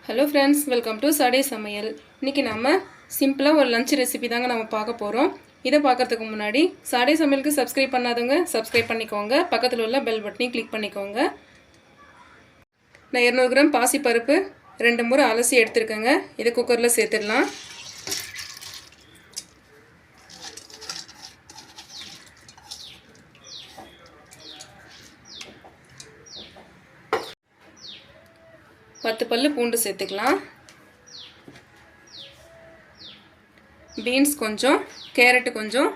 Hello friends welcome to साडे सமையல் இன்னைக்கு நாம சிம்பிளா ஒரு லஞ்ச் ரெசிபி தாங்க நாம பார்க்க போறோம் இத பார்க்கிறதுக்கு முன்னாடி சாடே சமையலுக்கு சப்ஸ்கிரைப் பண்ணாதவங்க சப்ஸ்கிரைப் பண்ணிக்கோங்க பக்கத்துல உள்ள பெல் பட்டனையும் கிளிக் பண்ணிக்கோங்க நான் 200 கிராம் பாசி பருப்பு ரெண்டு முறை அலசி எடுத்துர்க்கேங்க இத குக்கர்ல சேர்த்துடலாம் 10 பல்லு பூண்டு சேர்த்துக்கலாம் பீன்ஸ் கொஞ்சம் கேரட் கொஞ்சம்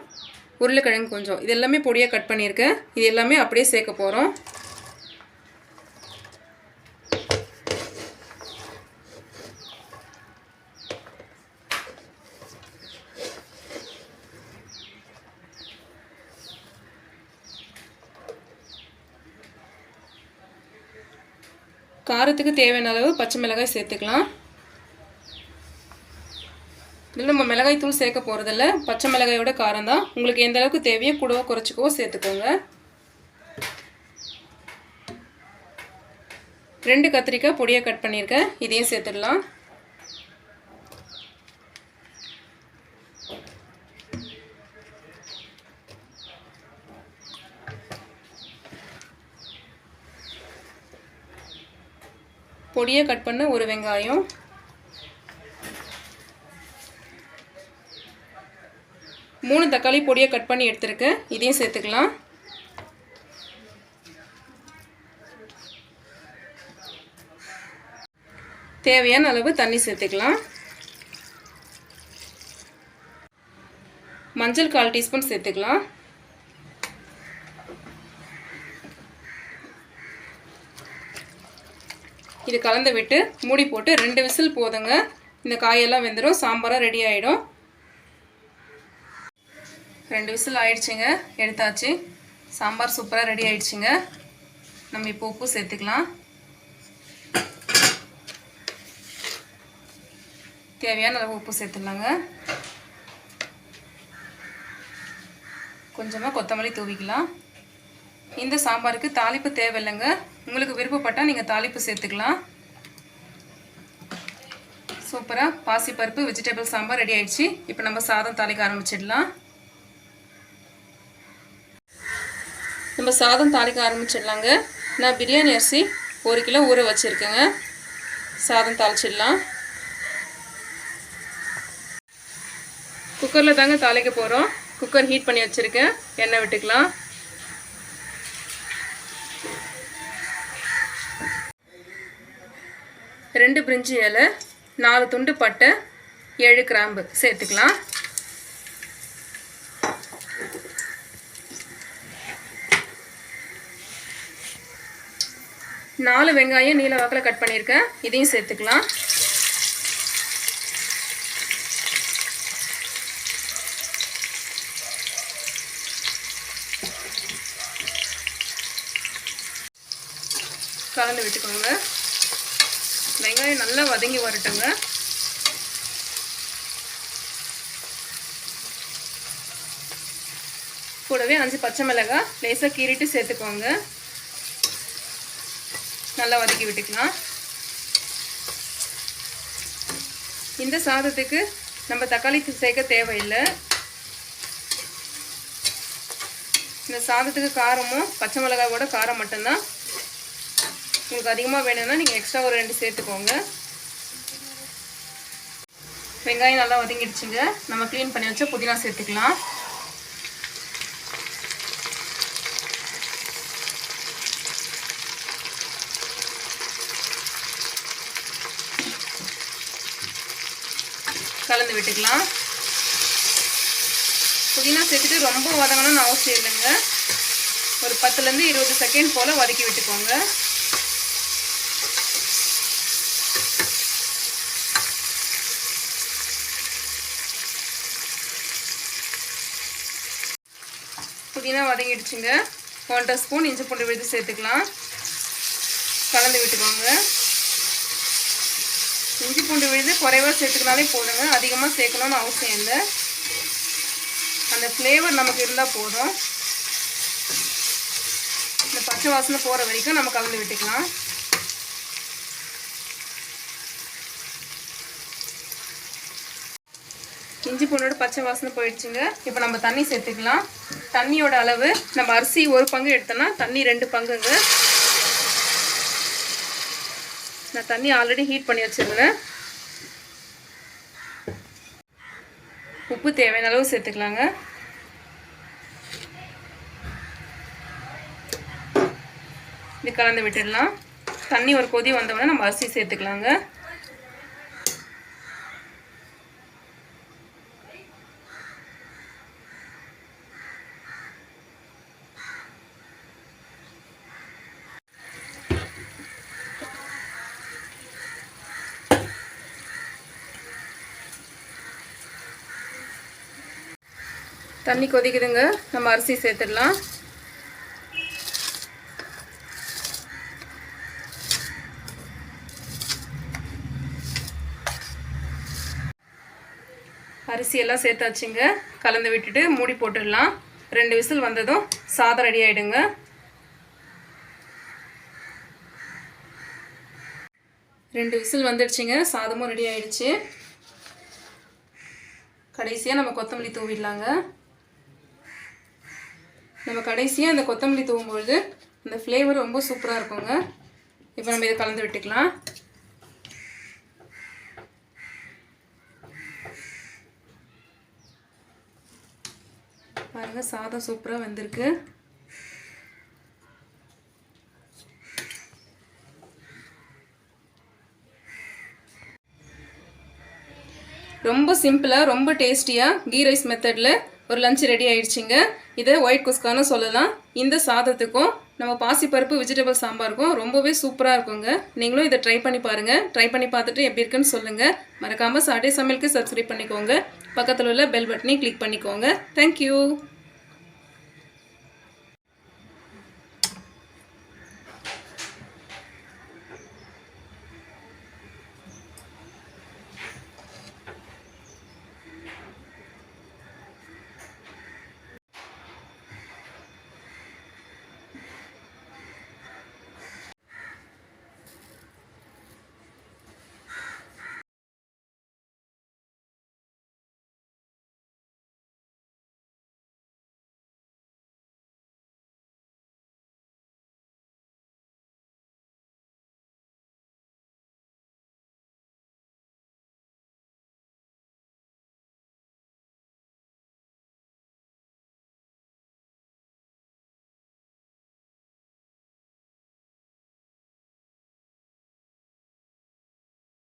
உருளைக்கிழங்கு கொஞ்சம் இது எல்லாமே பொடியா கட் பண்ணியிருக்கேன் இது எல்லாமே அப்படியே சேர்க்க போறோம் காரத்துக்கு தேவையான அளவு பச்சை மிளகாய் சேர்த்துக்கலாம் இதுல நம்ம மிளகாய் தூள் சேர்க்க போறதில்ல பச்சை மிளகாயோட காரம் தான் உங்களுக்கு எந்த அளவுக்கு தேவையோ கூடவோ குறைச்சுக்கவோ சேர்த்துக்கோங்க ரெண்டு கத்திரிக்காய் பொடியா கட் பண்ணியிருக்கேன் இதையும் சேர்த்துடலாம் பொடியா கட் பண்ண ஒரு வெங்காயம் மூணு தக்காளி பொடியா கட் பண்ணி எடுத்துர்க்கேன் இதையும் சேர்த்துக்கலாம் தேவையான அளவு தண்ணி சேர்த்துக்கலாம் மஞ்சள் 1/4 டீஸ்பூன் சேர்த்துக்கலாம் இது கலந்து விட்டு மூடி போட்டு 2 விசில் போடுங்க இந்த காயெல்லாம் வெந்துரும் சாம்பாரா ரெடி ஆயிடும் 2 விசில் ஆயிடுச்சுங்க எடுத்தாச்சு சாம்பார் சூப்பரா ரெடி ஆயிடுச்சுங்க நம்ம இப்போ உப்பு சேர்த்துக்கலாம் தேவையான அளவு உப்பு சேர்த்துடலாங்க கொஞ்சமா கொத்தமல்லி தூவிக்கலாம் இந்த சாம்பாருக்கு தாளிப்பு தேவையில்லைங்க உங்களுக்கு விருப்பப்பட்டா நீங்க தாளிப்பு சேர்த்துக்கலாம் சூப்பரா பாசி பருப்பு வெஜிடபிள் சாம்பார் ரெடி ஆயிடுச்சு இப்போ நம்ம சாதம் தாளிக்க ஆரம்பிச்சிடலாம் நம்ம சாதம் தாளிக்க ஆரம்பிச்சிடலாங்க நான் பிரியாணி அரிசி 1 கிலோ ஊற வச்சிருக்கேங்க சாதம் தாளிச்சிடலாம் குக்கர்ல தாங்க தாளிக்க போறோம் குக்கர் ஹீட் பண்ணி வச்சிருக்கேன் எண்ணெய் விட்டுக்கலாம் ரெண்டு பிரிஞ்சி இலை 4 துண்டு பட்டை 7 கிராம்பு சேர்த்துக்கலாம் நாலு வெங்காயம் நீல வாக்குல கட் பண்ணியிருக்கேன் இதையும் சேர்த்துக்கலாம் கலந்து விட்டுக்கோங்க வெங்காயம் நல்லா வதங்கி வரட்டுங்க கூடவே 5 பச்சை மிளகாய் லேசா கீறிட்டு சேர்த்துக்கோங்க நல்லா வதக்கி விட்டுக்கலாம் இந்த சாதத்துக்கு நம்ம தக்காளி சேர்க்க தேவையில்லை இந்த சாதத்துக்கு காரமும் பச்சை மிளகாயோட காரம் மட்டும்தான் உங்களுக்கு அதிகமா வேணும்னா நீங்க எக்ஸ்ட்ரா ஒரு 2 சேர்த்துக்கோங்க வெங்காயம் நல்லா வதங்கிடுச்சுங்க நம்ம க்ளீன் பண்ணி வச்ச புதினா சேர்த்துக்கலாம் கலந்து விட்டுக்கலாம் புதினா சேர்த்துட்டு ரொம்ப வதங்கணும்னு அவசியம் இல்லைங்க ஒரு 10 ல இருந்து 20 செகண்ட் போல வதக்கி விட்டுக்கோங்க புதினா வதங்கிடுச்சுங்க 1/2 ஸ்பூன் இஞ்சி பூண்டு விழுது சேர்த்துக்கலாம் கலந்து விட்டுக்கோங்க இஞ்சி பூண்டு விழுது குறைவா சேர்த்துக்கினாலே போதுங்க அதிகமா சேர்க்கணும்னு அவசியம் இல்லை அந்த ஃப்ளேவர் நமக்கு இருந்தா போதும் இந்த பச்சை வாசனை போற வரைக்கும் நம்ம கலந்து விட்டுக்கலாம் இஞ்சி பூண்டோட பச்சை வாசனை போயிடுச்சுங்க. இப்போ நம்ம தண்ணி சேர்த்துக்கலாம். தண்ணியோட அளவு நம்ம அரிசி 1 பங்கு எடுத்தோன்னா தண்ணி 2 பங்குங்க. நான் தண்ணி ஆல்ரெடி ஹீட் பண்ணி வச்சுருந்தேன். உப்பு தேவையான அளவு சேர்த்துக்கலாங்க. இது கலந்து விட்டுடலாம். தண்ணி ஒரு கொதி வந்தோடனே நம்ம அரிசி சேர்த்துக்கலாங்க. தண்ணி கொதிக்குதுங்க. நம்ம அரிசி சேர்த்துடலாம். அரிசியெல்லாம் சேர்த்தாச்சுங்க. கலந்து விட்டுட்டு மூடி போட்டுடலாம். 2 விசில் வந்ததும் சாதம் ரெடி ஆகிடுங்க. ரெண்டு விசில் வந்துடுச்சுங்க. சாதமும் ரெடி ஆகிடுச்சு. கடைசியாக நம்ம கொத்தமல்லி தூவிடலாங்க. நம்ம கடைசியாக இந்த கொத்தமல்லி தூவும்பொழுது இந்த ஃப்ளேவர் ரொம்ப சூப்பராக இருக்குங்க. இப்போ நம்ம இதை கலந்து விட்டுக்கலாம். பாருங்கள், சாதம் சூப்பராக வந்திருக்கு. ரொம்ப சிம்பிளாக ரொம்ப டேஸ்டியாக கீ ரைஸ் மெத்தடில் ஒரு லஞ்ச் ரெடி ஆயிடுச்சுங்க. இதை ஒயிட் குஸ்கான்னு சொல்லலாம். இந்த சாதத்துக்கும் நம்ம பாசிப்பருப்பு வெஜிடபிள் சாம்பாருக்கும் ரொம்பவே சூப்பராக இருக்குங்க. நீங்களும் இதை ட்ரை பண்ணி பாருங்கள். ட்ரை பண்ணி பார்த்துட்டு எப்படி இருக்குன்னு சொல்லுங்கள். மறக்காமல் சாட்டே சமையலுக்கு சப்ஸ்கிரைப் பண்ணிக்கோங்க. பக்கத்தில் உள்ள பெல் பட்டனை கிளிக் பண்ணிக்கோங்க. தேங்க்யூ.